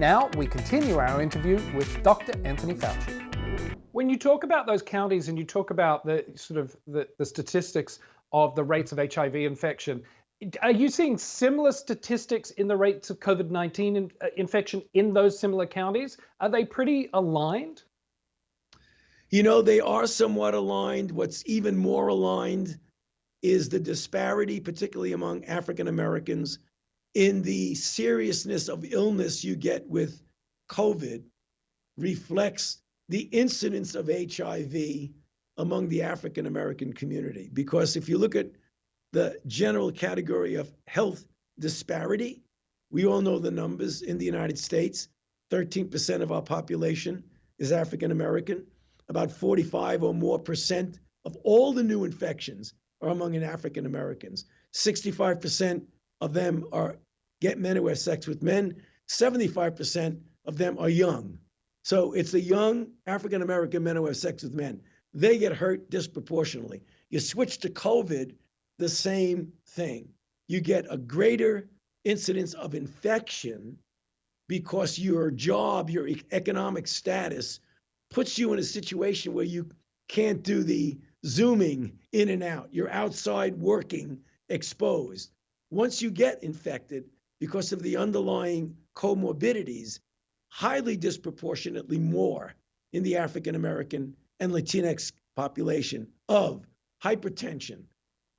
Now we continue our interview with Dr. Anthony Fauci. When you talk about those counties and you talk about the sort of the statistics of the rates of HIV infection, are you seeing similar statistics in the rates of COVID-19 infection in those similar counties? Are they pretty aligned? You know, they are somewhat aligned. What's even more aligned is the disparity, particularly among African Americans, in the seriousness of illness you get with COVID reflects the incidence of HIV among the African American community. Because if you look at the general category of health disparity, we all know the numbers in the United States. 13% of our population is African American. About 45 or more percent of all the new infections are among African Americans. 65% of them are men who have sex with men. 75% of them are young. So it's the young African American men who have sex with men. They get hurt disproportionately. You switch to COVID, the same thing. You get a greater incidence of infection because your job, your economic status puts you in a situation where you can't do the zooming in and out. You're outside working, exposed. Once you get infected, because of the underlying comorbidities, highly disproportionately more in the African American and Latinx population of hypertension,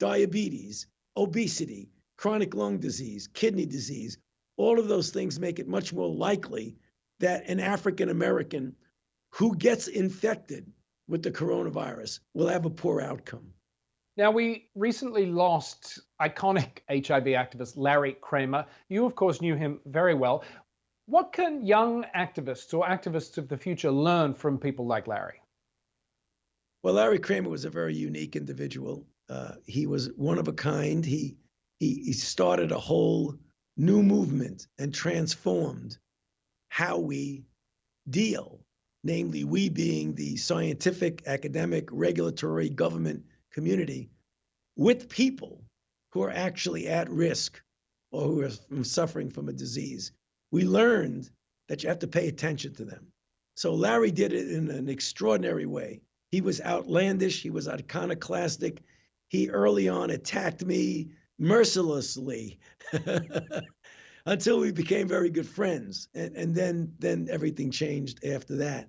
diabetes, obesity, chronic lung disease, kidney disease. All of those things make it much more likely that an African American who gets infected with the coronavirus will have a poor outcome. Now, we recently lost iconic HIV activist Larry Kramer. You, of course, knew him very well. What can young activists or activists of the future learn from people like Larry? Well, Larry Kramer was a very unique individual. He was one of a kind. He started a whole new movement and transformed how we deal, namely we being the scientific, academic, regulatory, government community, with people who are actually at risk or who are suffering from a disease. We learned that you have to pay attention to them. So Larry did it in an extraordinary way. He was outlandish. He was iconoclastic. He early on attacked me mercilessly until we became very good friends. And then everything changed after that.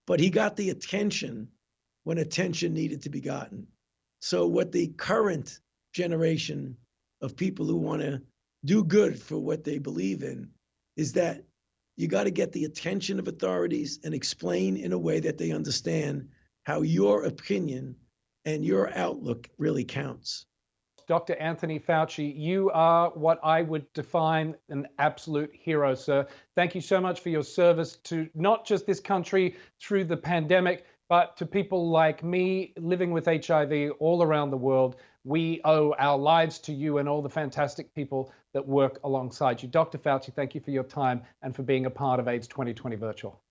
But he got the attention when attention needed to be gotten. So what the current generation of people who want to do good for what they believe in is that you got to get the attention of authorities and explain in a way that they understand how your opinion and your outlook really counts. Dr. Anthony Fauci, you are what I would define an absolute hero, sir. Thank you so much for your service to not just this country through the pandemic, but to people like me living with HIV all around the world. We owe our lives to you and all the fantastic people that work alongside you. Dr. Fauci, thank you for your time and for being a part of AIDS 2020 Virtual.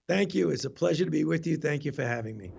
Thank you. It's a pleasure to be with you. Thank you for having me.